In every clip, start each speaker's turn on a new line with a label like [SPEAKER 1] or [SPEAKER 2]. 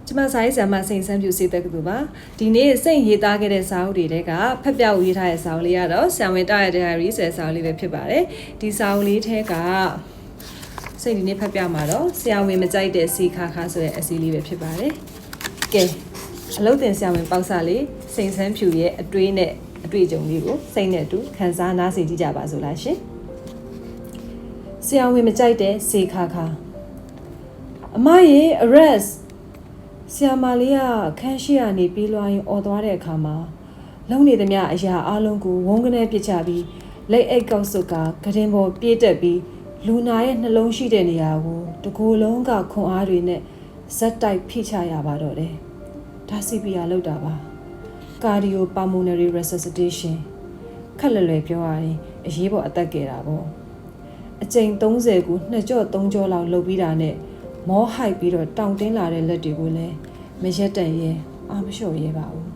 [SPEAKER 1] ကျမစာရေးဆရာမစိန်ဆန်းပြူစေတက္ကသိုလ်ပါဒီနေ့စိတ်ရေးသားခဲ့တဲ့စာအုပ်တွေကဖက်ပြောက်ရေးထားတဲ့စာအုပ်လေးကတော့ဆံဝင်တရတဲ့ diary ဆိုတဲ့စာအုပ်လေးပဲဖြစ်ပါတယ်ဒီစာအုပ်လေးထဲကစိတ်ဒီနေ့ဖက်ပြမှာတော့ဆရာဝင်မကြိုက်တဲ့စီခါခါဆိုတဲ့အစီလေးပဲဖြစ်ပါတယ်ကဲအလုပ်တင်ဆရာဝင်ပေါက်စလေးစိန်ဆန်းဖြူရဲ့အတွေးနဲ့အတွေ့အကြုံလေးကိုစိတ်နဲ့အတူခန်းစားနားဆင်ကြည့်ကြပါစို့လားရှင်ဆရာဝင်မကြိုက်တဲ့စီခါခါအမရဲ့ arrestဆရာမလေးကခန်းရှိရနေပြီးလွှာရင်អော်သွားတဲ့အခါမှာလုံနေသမျှအရာအလုံးကိုဝုန်းကနေပစ်ချပြီးလက်အိတ်ကောက်စုကဂရင်ပေါ်ပြေးတက်ပြီးလူနာရဲ့နှလုံးရှိတဲ့နေရာကိုတကိုယ်လုံးကခွန်အားတွေနဲ့ဇက်တိုက်ဖိချရပါတော့တယ်။ဒါ CPR လောက်တာပါ။ Cardiopulmonary resuscitation ခက်လွယ်လွယ်ပြောရရင်အရေးပေါ်အသက်ကယ်တာပေါ့။အကြိမ်30ကို2ကြော့3ကြော့လောက်လုပ်ပြီးတာနဲ့မောဟိုက်ပြီးတော့တောင်တင်းလာတဲ့လက်တွေကိုလည်းမရက်တန်ရဲအာမလျှော့ရဲပါဘူး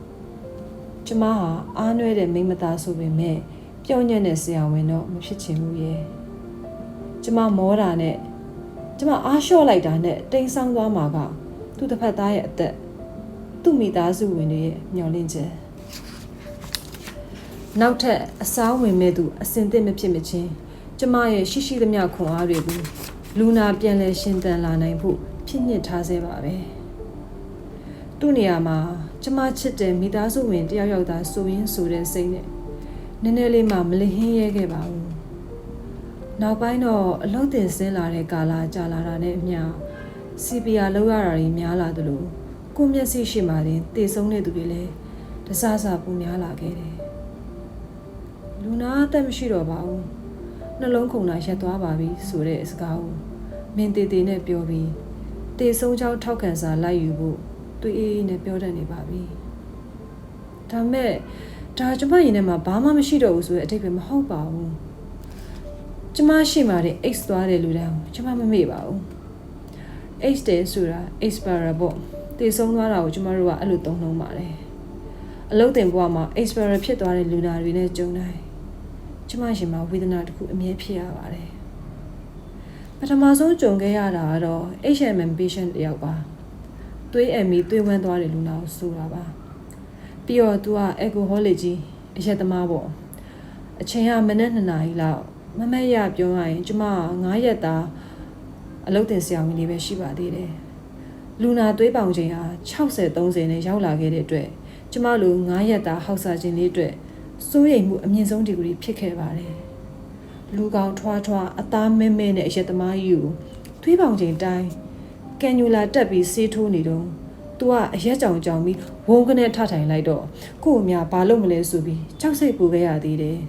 [SPEAKER 1] ။ကျမဟာအားနွဲတဲ့မိမသားဆိုပေမဲ့ပြော့ညံ့တဲ့ဆရာဝန်တော့မဖြစ်ချင်ဘူးရဲ့။ကျမမောတာနဲ့ကျမအားလျှော့လိုက်တာနဲ့တိမ်ဆောင်သွားမှာကသူ့တစ်ဖက်သားရဲ့အသက်သူ့မိသားစုဝင်တွေရဲ့မျှော်လင့်ချက်နောက်ထပ်အစားဝင်မဲ့သူအစင်သစ်မဖြစ်မချင်းကျမရဲ့ရှိသမျှခွန်အားတွေကိုလူနာပြန်လဲရှင်သန်လာနိုင်ဖို့ဖြစ်ညစ်ထားစေပါပဲသူ့နေရာမှာကျမချစ်တဲ့မိသားစုဝင်တယောက်ယောက်သားဆိုရင်းဆိုတဲ့စိတ်နဲ့နည်းနည်းလေးမှမလဟင်းရဲခဲ့ပါဘူးနောက်ပိုင်းတော့အလုပ်တင်ဆင်းလာတဲ့ကာလကြာလာတာနဲ့အမျှ CPR လောက်ရတာကြီးများလာသလိုကိုမျက်စိရှိမှတင်တည်ဆုံးတဲ့သူတွေလည်းတစစပူများလာခဲ့တယ်လူနာအသက်မရှိတော့ပါဘူးနှလုံးခုန်တာရပ်သွားပါပြီဆိုတဲ့စကားကိုမင်းတေတေနဲ့ပြောပြီးတေဆုံးချောင်းထောက်ခံစာလိုက်ယူဖို့တွေးအေးနဲ့ပြောတတ်နေပါပြီဒါမဲ့ဒါကျမရင်ထဲမှာဘာမှမရှိတော့ဘူးဆိုတဲ့အတိတ်ပဲမဟုတ်ပါဘူးကျမရှိမှတဲ့ X သွားတဲ့လူတိုင်းကျမမမေ့ပါဘူး X တဲ့ဆိုတာ expire ပေါ့တေဆုံးသွားတာကိုကျမတို့ကအဲ့လိုသုံးနှုန်းပါတယ်အလုပ်တင်ဘဝမှာ expire ဖြစ်သွားတဲ့လူနာတွေနဲ့ကြုံတိုင်းကျမရှင်မှာဝေဒနာတစ်ခုအမြဲဖြစ်ရပါတယ်ပထမဆုံးကြုံခဲ့ရတာကတော့ HMM patient တယောက်ပါသွေးအမီသွေးဝမ်းသွားတဲ့လူနာကိုဆိုတာပါပြီးတော့သူက alcoholic ကြီးအရက်သမားပေါ့အချိန်ကမနက်2နာရီလောက်မမက်ရပြောရရင်ကျမ9ရက်သားအလုပ်တင်ဆရာဝန်လေးပဲရှိပါသေးတယ်လူနာသွေးပေါင်ချိန်ဟာ60-30နဲ့ရောက်လာခဲ့တဲ့အတွက်ကျမလို9ရက်သားဟောက်စာခြင်းလေးအတွက်စိုးရိမ်မှုအမြင့်ဆုံးဒီဂရီဖြစ်ခဲ့ပါတယ်လူကောင်ထွားအသားမဲမဲနဲ့အရက်သမားကြီးကိုသွေးပေါင်ချိန်တိုင်းကန်ယူလာတက်ပြီးဆေးထိုးနေတော့သူကအရက်ကြောင်ပြီးဝုန်းကနေထထိုင်လိုက်တော့ကို့အများဘာလို့မလဲဆိုပြီးကြောက်စိတ်ပူခဲ့ရသေးတယ်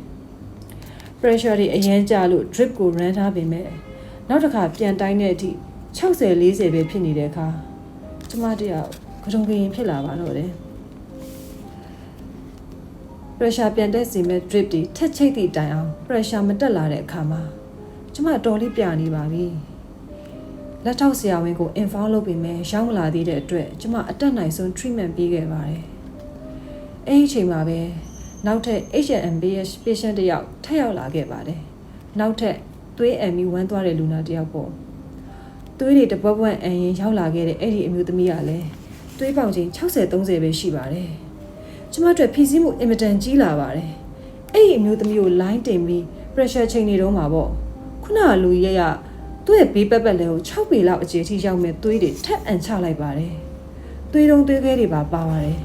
[SPEAKER 1] pressure တွေအရင်ကျလို့ drip ကို run ထားပေမဲ့နောက်တစ်ခါပြန်တိုင်းတဲ့အထိ60-40ပဲဖြစ်နေတဲ့အခါကျမတယောက်ကြုံကရင်ဖြစ်လာပါတော့တယ် pressure ပြန်တက်စီမဲ့ drip တွေထက်ချိတ်သည့်တိုင်အောင် pressure မတက်လာတဲ့အခါမှာကျမတော်လေးပြနေပါပြီလက်ထောက်ဆရာဝန်ကို inform လုပ်ပြီးမယ်ရောက်မလာသေးတဲ့အတွက်ကျမအတက်နိုင်ဆုံး treatment ပေးခဲ့ပါတယ်အဲ့ဒီအချိန်မှာပဲနောက်ထပ် HMBS patient တယောက်ထပ်ရောက်လာခဲ့ပါတယ်နောက်ထပ်သွေးအမီဝမ်းသွားတဲ့လူနာတယောက်ပေါ့သွေးတွေတပွက်ပွက်အန်ရင်ရောက်လာခဲ့တဲ့အဲ့ဒီအမျိုးသမီးကလည်းသွေးပေါင်ချိန်60-30ပဲရှိပါတယ်ကျမတို့ဖိစီးမှုအင်မတန်ကြီးလာပါတယ်အဲ့ဒီအမျိုးသမီးကို line တင်ပြီး pressure ချိန်နေတော့မှာပေါ့ခုနကလူရဲ့ရသူ့ရဲ့ဘေးပတ်လဲကို6ပေလောက်အကျယ်ထိရောက်မဲ့သွေးတွေထပ်အန်ချလိုက်ပါတယ်သွေးတုံးသွေးခဲတွေပါပါတယ်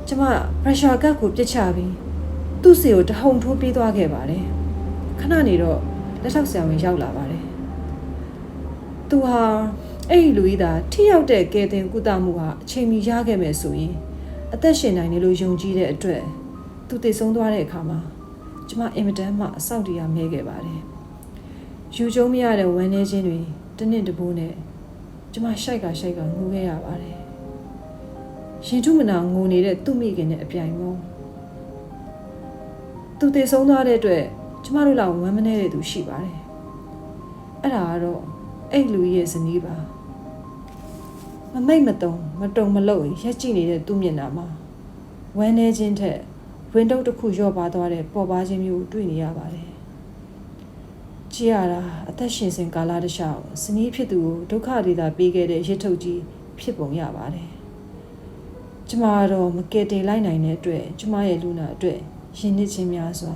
[SPEAKER 1] ကျမ pressure ကတ်ကိုပြစ်ချပြီးသူ့စီကိုတဟုန်ထိုးပြေးသွားခဲ့ပါတယ်ခဏနေတော့လက်ထောက်ဆရာဝန်ရောက်လာပါတယ်သူဟာအဲ့ဒီလူကြီးသာထိရောက်တဲ့ကဲတင်ကုသမှုဟာအချိန်မီရခဲ့မယ်ဆိုရင်အသက်ရှင်နိုင်တယ်လို့ယုံကြည်တဲ့အတွက်သူတည်ဆုံးသွားတဲ့အခါမှာကျမအင်မတန်မှအဆောက်တရားမဲခဲ့ပါတယ်ယူကျုံမရတဲ့ဝမ်းနေခြင်းတွေတနစ်တပိုးနဲ့ကျမရှိုက်ကငိုခဲ့ရပါတယ်ရင်ထုမနာငိုနေတဲ့သူ့မိခင်နဲ့အပြိုင်မောသူတည်ဆုံးသွားတဲ့အတွက်ကျမတို့လောက်ဝမ်းမနေတဲ့သူရှိပါတယ်အဲ့ဒါကတော့အဲ့လူရဲ့ဇနီးပါမမိတ်မတုံမလို့ရက်ကြည့်နေတဲ့သူ့မျက်နှာမှာဝမ်းနေခြင်းထက်ဝင်တုပ်တစ်ခုလျော့ပါသွားတဲ့ပေါ်ပါခြင်းမျိုးတွေ့နေရပါတယ်ကြည့်ရတာအသက်ရှင်စဉ်ကာလတစ်လျှောက်ဇနီးဖြစ်သူကိုဒုက္ခတွေသာပေးခဲ့တဲ့ရစ်ထုတ်ကြီး ဖြစ်ပုံရပါတယ်ကျမတော့မကယ်တင်လိုက်နိုင်တဲ့အတွက်ကျမရဲ့လူနာအတွက်ရင်နစ်ခြင်းများစွာ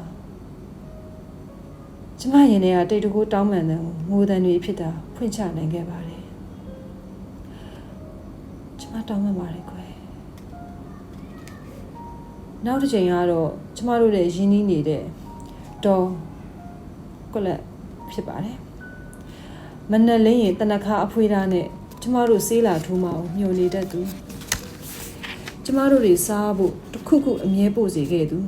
[SPEAKER 1] ကျမရင်ထဲကတိတ်တကူတောင်းပန်တဲ့ငိုတန်တွေဖြစ်တာဖွင့်ချနိုင်ခဲ့ပါတယ်ကျမတောင်းပန်ပါတယ်ကွယ်နောက်တစ်ချိန်ကတော့ကျမတို့ရဲ့ရင်းနှီးနေတဲ့ဒေါ်ကွက်လက်ဖြစ်ပါတယ်မနက်လင်းရင်တနခါအဖွေးသားနဲ့ကျမတို့ဆေးလာထိုးမအောင်ညှို့နေတတ်သူကျမတို့တွေစားဖို့တစ်ခုခုအမြဲပို့စေခဲ့သူ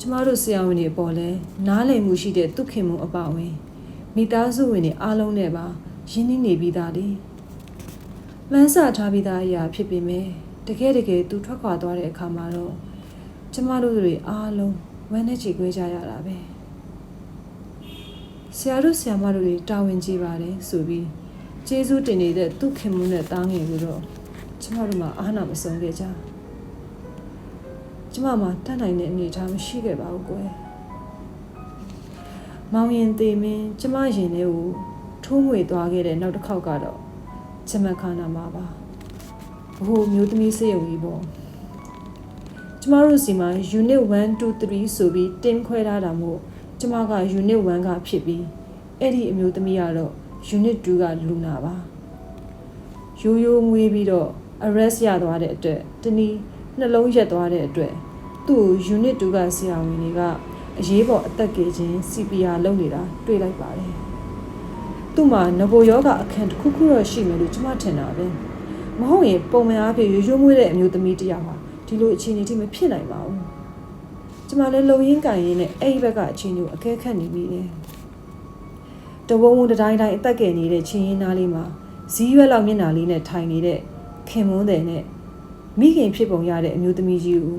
[SPEAKER 1] ကျမတို့ဆရာဝန်တွေပေါ်လဲနားလည်မှုရှိတဲ့သူခင်မှုအပဝင်မိသားစုဝင်တွေအားလုံးနဲ့ပါရင်းနှီးနေပြီးသားလေမှန်းဆထားပြီးသားအရာဖြစ်ပေမဲ့တကယ်သူထွက်ခွာသွားတဲ့အခါမှာတော့ကျမတို့တွေအားလုံးဝမ်းနဲ့ချေခွဲကြရတာပဲဆရာတို့ဆရာမတို့တွေတာဝန်ကြီးပါတယ်ဆိုပြီးကျေးဇူးတင်နေတဲ့သူခင်မှုနဲ့တားငယ်ကိုတော့ကျမတို့မှအားနာမဆုံးခဲ့ကြကျမမှတတ်နိုင်တဲ့အနေအထားမရှိခဲ့ပါဘူးကွယ်မောင်ရင်သေးမင်းကျမရင်ထဲကိုထိုးငွေသွားခဲ့တဲ့နောက်တစ်ခေါက်ကတော့ကျမခန္ဓာမှာပါဘို့မျိုးသမီးစေယုံကြီးပေါ့ကျမတို့စီမှာ unit 1 2 3ဆိုပြီးတင်ခွဲထားတာမို့ကျမက unit 1ကဖြစ်ပြီးအဲ့ဒီအမျိုးသမီးကတော့ unit 2ကလူနာပါရိုးရိုးငွေးပြီးတော့ arrest ရသွားတဲ့အတွက်တနည်းနှလုံးရက်သွားတဲ့အတွက်သူ့ unit 2ကဆရာဝန်တွေကအရေးပေါ်အသက်ကြီးခြင်း CPR လုပ်နေတာတွေ့လိုက်ပါတယ်သူ့မှာနဘိုယောဂအခန်းတစ်ခုခုတော့ရှိမယ်လို့ကျမထင်တာပဲမဟုတ်ရင်ပုံမှန်အားဖြင့်ရိုးရိုးမွေးတဲ့အမျိုးသမီးတစ်ယောက်ဟာဒီလိုအခြေအနေထိမဖြစ်နိုင်ပါဘူးကျမလည်းလုံရင်းကန်ရင်းနဲ့အဲ့ဒီဘက်ကအခြေအနေကိုအကဲခတ်နေပြီလေတဝုံဝုံတိုင်းအသက်ငယ်နေတဲ့ချင်းရင်းသားလေးမှာဇီးရွက်လောက်မျက်နှာလေးနဲ့ထိုင်နေတဲ့ခင်မွန်းတယ်နဲ့မိခင်ဖြစ်ပုံရတဲ့အမျိုးသမီးကြီးကို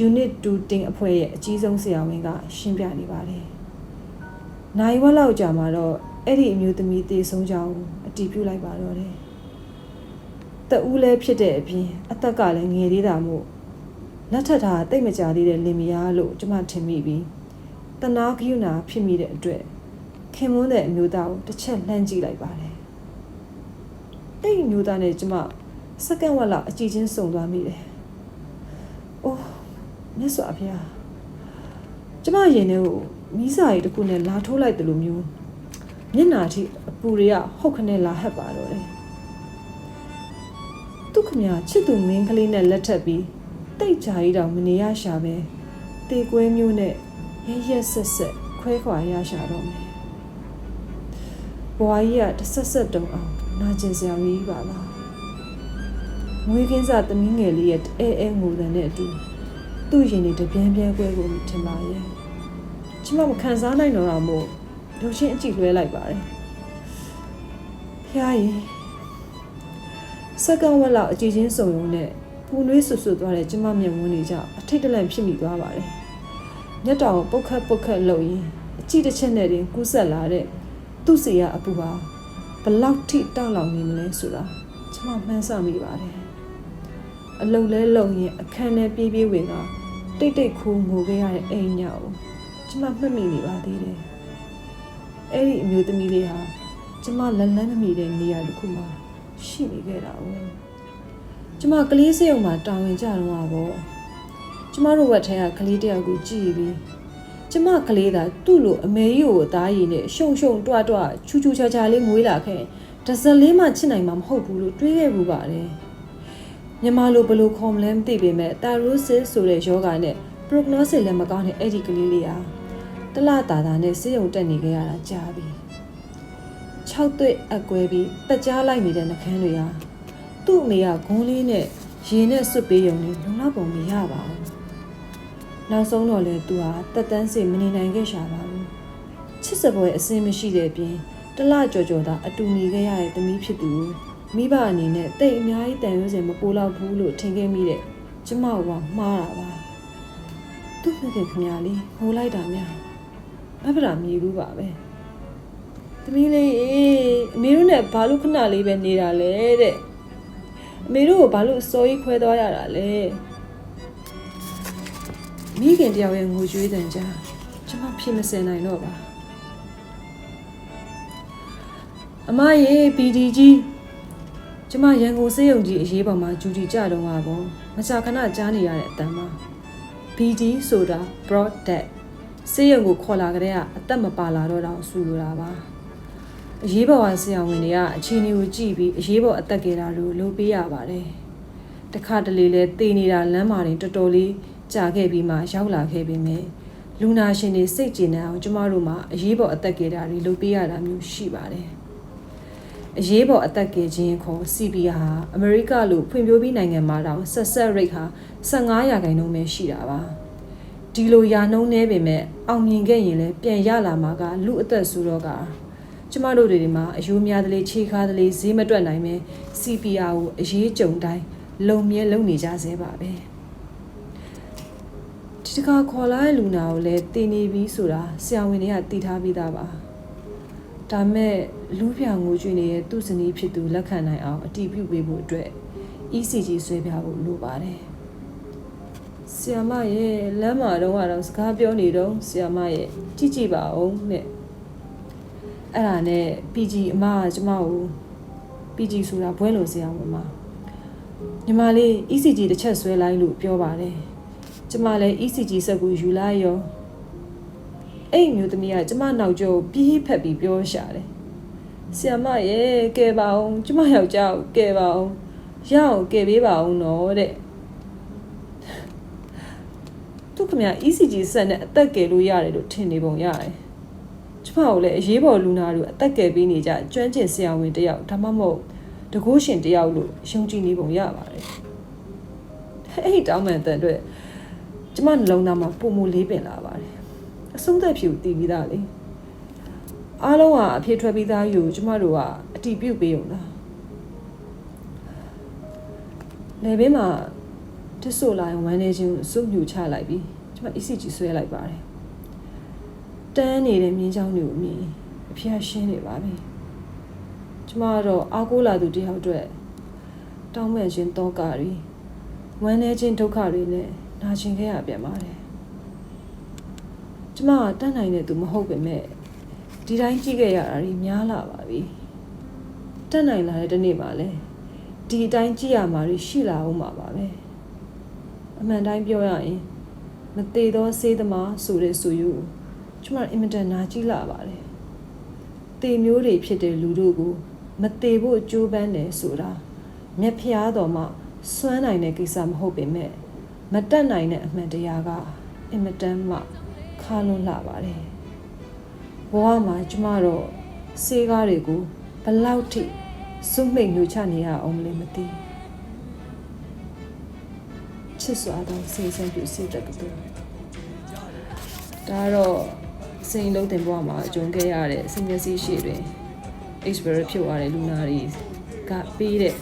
[SPEAKER 1] unit 2 တင်အဖွဲ့ရဲ့အကြီးဆုံးဆရာဝန်ကရှင်းပြနေပါတယ်။နိုင်ဝက်လောက်ကြာမှာတော့အဲ့ဒီအမျိုးသမီးသေဆုံးကြောင်းအတည်ပြုလိုက်ပါတော့တယ်။တဦးလည်းဖြစ်တဲ့အပြင်အသက်ကလည်းငယ်သေးတာမို့လက်ထပ်ထားတိတ်မကြသေးတဲ့လင်မယားလို့ကျမထင်မိပြီးတနာခယူနာဖြစ်မိတဲ့အတွက်ခင်မွန်းတဲ့အမျိုးသားကိုတစ်ချက်လှမ်းကြည့်လိုက်ပါတယ်။အဲ့ဒီအမျိုးသားနဲ့ကျမစက္ကန့်ဝက်လောက်အကြည့်ချင်းစုံသွားမိတယ်။အိုးမြတ်စွာဘုရားကျမရင်ထဲကိုမိစာရီတစ်ခုနဲ့လာထိုးလိုက်တယ်လို့မျိုးမျက်နှာထိအပူတွေကဟုတ်ခနဲ့လာဟပ်ပါတော့တယ်။သူခမချစ်သူမင်းကလေးနဲ့လက်ထပ်ပြီးတိတ်ကြရီတောင်မနေရရှာပဲတေကွဲမျိုးနဲ့ရက်ဆက်ခွဲခွာရရှာတော့မယ်။ဘွားကြီးကတစ်ဆက်တုံအောင်နာကျင်စရာကြီးပါလား။မွေးကင်းစားသမီးငယ်လေးရဲ့အဲငိုတဲ့အတူသူ့ရင်တွေတပြန်းကွဲကိုထင်ပါရဲ့ကျမမခံစားနိုင်တော့တာမို့လူချင်းအကြည့်လွဲလိုက်ပါတယ်ဖျားရင်စက္ကန့်ဝက်လောက်အကြည့်ချင်းစုံရုံနဲ့ပူနွေးဆွတ်သွားတဲ့ကျမမျက်ဝန်းတွေကြောင့်အထိတ်တလန့်ဖြစ်မိသွားပါတယ်မျက်တောင်ပုတ်ခတ်လှုပ်ရင်အကြည့်တစ်ချက်နဲ့တင်ကူးဆက်လာတဲ့သူ့စီကအပူပါဘလောက်ထိတောက်လောင်နေမလဲဆိုတာကျမမှန်းဆမိပါတယ်အလုံလဲလုံရင်အခန်းထဲပြေးဝင်ကတိတ်ခိုးငိုခဲ့ရတဲ့အိမ်ညောင်ကျမမှတ်မိနေပါသေးတယ်အဲ့ဒီအမျိုးသမီးလေးဟာကျမလက်လန်းမမီတဲ့နေရာတစ်ခုမှာရှိနေခဲ့တာ哦ကျမကလေးစိတ်ုံမှာတာဝန်ကြတော့ပါပေါ့ကျမတို့ဝက်ထဲကကလေးတယောက်ကိုကြည့်ပြီးကျမကလေးသာသူ့လိုအမေကြီးကိုအသားရည်နဲ့ရှုံတွချူချာလေးမွေးလာခဲ့တစက်လေးမှချစ်နိုင်မှာမဟုတ်ဘူးလို့တွေးခဲ့ဘူးပါတယ်မြန်မာလိုဘယ်လိုခေါ်မလဲမသိပေမဲ့ thyrosis ဆိုတဲ့ယောဂနဲ့ prognosis လည်းမကောင်းတဲ့အဲ့ဒီကလေးလေးဟာတလတာနဲ့ဆေးရုံတက်နေခဲ့ရတာကြာပြီ6သွေးအကွဲပြီးတက်ကြားလိုက်နေတဲ့နှကန်းတွေဟာသူ့အမေကဂုံးလေးနဲ့ရေနဲ့ဆွတ်ပေးရုံနဲ့လုံလောက်ပုံမရပါဘူးနောက်ဆုံးတော့လေသူဟာတက်တန်းစိတ်မနေနိုင်ခဲ့ရှာပါဘူးချစ်စပွဲအစင်းမရှိတဲ့အပြင်တလကြော်သာအတူနေခဲ့ရတဲ့သမီးဖြစ်သူမိဘအနေနဲ့တိတ်အများကြီးတန်ရုံးစင်မပိုးလောက်ဘူးလို့ထင်ခဲ့မိတဲ့ကျမကမှားတာပါသူ့မိခင်ခင်ဗျာလေးဟိုလိုက်တာများမဖရာမြည်ဘူးပါပဲသမီးလေးအမေတို့နဲ့ဘာလို့ခဏလေးပဲနေတာလဲတဲ့အမေတို့ကိုဘာလို့စော်ကြီးခွဲသွားရတာလဲမိခင်တယောက်ရဲ့ငိုကြွေးတန်ကြားကျမဖြစ်မစင်နိုင်တော့ပါအမရေ BD ကြီး ကျမရန်ကုန်စေးရုံကြီးအရေးပေါ်မှာဂျူတီကြတော့မှာပေါ့မကြာခဏကြားနေရတဲ့အတန်မှာ BD ဆိုတာ broad dead စေးရုံကိုခေါ်လာကြတဲ့အသက်မပါလာတော့တောင်ဆူလိုတာပါအရေးပေါ်ဆရာဝန်တွေကအခြေအနေကိုကြည့်ပြီးအရေးပေါ်အသက်ကေတာလို့လုပ်ပေးရပါတယ်တခါတလေလဲတေနေတာလမ်းမာတွေတော်တော်လေးကြာခဲ့ပြီးမှရောက်လာခဲ့ပေမဲ့လူနာရှင်တွေစိတ်ကြည်နေအောင်ကျမတို့မှာအရေးပေါ်အသက်ကေတာတွေလုပ်ပေးရတာမျိုးရှိပါတယ်အရေးပေါ်အသက်ကေခြင်းခေါ် CPR ဟာအမေရိကလိုဖွံ့ဖြိုးပြီးနိုင်ငံမှာတောင်ဆက်ဆက်ရိတ်ဟာ15%ပဲရှိတာပါဒီလိုရာနှုန်းနေပေမဲ့အောင်မြင်ခဲ့ရင်လည်းပြန်ရလာမှာကလူအသက်ဆိုတော့ကကျမတို့တွေမှာအယိုးများတလေခြေခါတလေဈေးမတွက်နိုင်ပဲ CPR ကိုအရေးကြုံတိုင်းလုံမြဲလုံနေကြဆဲပါပဲဒီတခါခေါ်လာတဲ့လူနာကိုလည်းတင်နေပြီဆိုတာဆရာဝန်တွေကသိထားပြီးသားပါဒါမဲ့လူးပြောင်ငိုကြွေးနေတဲ့သူ့ဇနီးဖြစ်သူလက်ခံနိုင်အောင်အတည်ပြုပေးဖို့အတွက် ECG ဆွဲပြဖို့လိုပါတယ်ဆရာမရဲ့လမ်းမှာတော့စကားပြောနေတော့ဆရာမရဲ့ကြည့်ကြည့်ပါဦးနဲ့အဲ့ဒါနဲ့ PG အမကကျမကို PG ဆိုတာဘွဲလို့ဆရာဝန်မညီမလေး ECG တစ်ချက်ဆွဲလိုက်လို့ပြောပါတယ်ကျမလည်း ECG စက်ကိုယူလိုက်ရောအဲ့မျိုးသမီးကကျမနောက်ကျောပြေးဖက်ပြီးပြောရှာတယ်ဆရာမရဲ့ကဲပါအောင်ကျမယောက်ျားကိုကဲပါအောင်ရအောင်ကဲပေးပါအောင်နော်တဲ့သူခင်ဗျာ ECG စက်နဲ့အသက်ကယ်လို့ရတယ်လို့ထင်နေပုံရတယ်ကျမကိုလည်းအရေးပေါ်လူနာတို့အသက်ကယ်ပေးနေကြကျွမ်းကျင်ဆရာဝန်တယောက်ဒါမှမဟုတ်တကူးရှင်တယောက်လို့ယုံကြည်နေပုံရပါတယ်အဲ့ဒီတောင်းပန်တဲ့အတွက်ကျမနှလုံးသားမှာပုံမလေးပင်လာပါတယ်အဆုံးသက်ဖြူတည်ပြီးသားလေအားလုံးကအဖြစ်ထွက်ပြီးသားယူကျမတို့ကအတီးပြုတ်ပေးုံလားလေဘေးမှာတစ်ဆိုလိုက်ဝမ်းနေခြင်းစုပ်ညူချလိုက်ပြီးကျမ ECG ဆွဲလိုက်ပါတယ်တန်းနေတဲ့မြင်းချောင်းတွေကိုမြင်အဖျားရှင်းနေပါပြီကျမကတော့အားကိုးလာသူတယောက်အတွက်တောင်းပန်ခြင်းတောကတွေဝမ်းနေခြင်းဒုက္ခတွေနဲ့နာကျင်ခဲ့ရပြန်ပါတယ်ကျမကတတ်နိုင်တဲ့သူမဟုတ်ပေမဲ့ဒီတိုင်းကြည့်ခဲ့ရတာတွေများလာပါပြီတတ်နိုင်လာတဲ့ဒီနေ့မှာလဲဒီအတိုင်းကြည့်ရမှာရှိလာအောင်ပါပဲအမှန်တိုင်းပြောရရင်မသေးသောစေးသမားဆိုတဲ့ဆိုယူကျမအင်မတန်နာကြည့်လာပါတယ်တေမျိုးတွေဖြစ်တဲ့လူတို့ကိုမသေးဖို့ကြိုးပမ်းတယ်ဆိုတာမျက်ဖျားတော်မှစွမ်းနိုင်တဲ့ကိစ္စမဟုတ်ပေမဲ့မတတ်နိုင်တဲ့အမှန်တရားကအင်မတန်မှခါလွန်းလာပါတယ်ဘဝမှာကျမတော့စေးကားတွေကိုဘလောက်ထိစွန့်မိတ်ညှို့ချနေရအောင်မလဲမသိချစ်စွာသောစေစံပြစေတတ်တူဒါတော့စိန်လုံးတင်ဘဝမှာကြုံခဲ့ရတဲ့စိတ်မျက်စိရှိတွင် experience ဖြစ်သွားတဲ့လူနာတွေကပေးတဲ့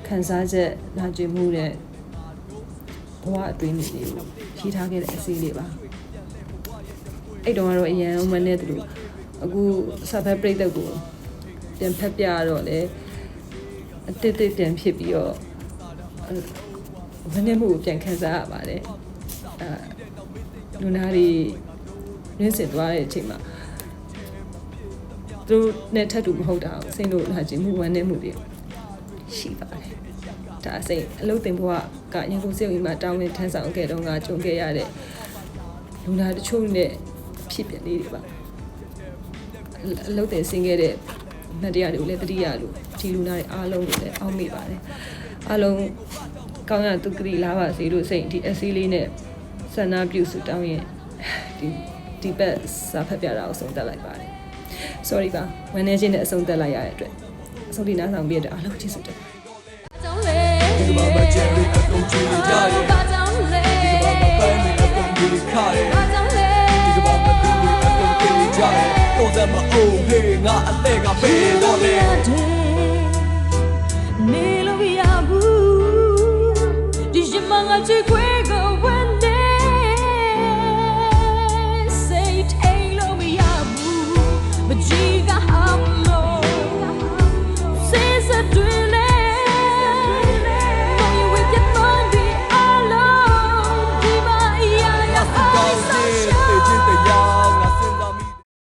[SPEAKER 1] ခံစားချက်နာကျင်မှုတဲ့ဘဝအတွင်းလေးကိုရေးထားခဲ့တဲ့အစီအလေးပါအဲ့တုန်းကတော့အရန်မနဲ့တူအခုစာဖတ်ပြိတ္တကိုပြန်ဖက်ပြတော့လေအတစ်ပြန်ဖြစ်ပြီးတော့မနဲ့မှုကိုပြန်ခံစားရပါတယ်လူနာတွေရင်းစင်သွားတဲ့အချိန်မှာသူနဲ့ထပ်တူမဟုတ်တာစိတ်လို့လာခြင်းမှုဝမ်းနဲ့မှုတွေရှိပါတယ်ဒါစိတ်အလုပ်တင်ဘဝကရန်ကုန်စေုံကြီးမှာတောင်းဝင်ထမ်းဆောင်ခဲ့တော့ကကြုံခဲ့ရတဲ့လူနာတချို့နဲ့ဖြစ်ပြလေးတွေပါအလုပ်တင်ဆင်းခဲ့တဲ့မတရားတွေကိုလည်းတတိယလို့ဒီလူနာတွေအားလုံးကိုလည်းအောက်မေ့ပါတယ်အားလုံးကောင်းရသူကတိလာပါစေလို့စိတ်ဒီအစည်းလေးနဲ့ဆန္ဒပြုစုတောင်းရင်ဒီဘက်စာဖတ်ပြတာကိုဆုံးသက်လိုက်ပါတယ် sorry ပါဝန်နေချင်းနဲ့အဆုံးသက်လိုက်ရတဲ့အတွက်အဆုံးထိနားဆောင်ပြီးတဲ့အားလုံးကျေးဇူးတင်ပါတယ်ဒီမှာပဲကျေးဇူးအကုန်ချီးကြရဲဒီမှာပဲပန်းနေအကုန်ကြီးခါရဲဒီမှာပဲသူတွေအကုန်ချီးကြရဲတော့တယ်မအိုးဟေးငါအသက်ကဖေးတော့လေနေလို့ရဘူးဒီရှင်မငါချစ်ခွေ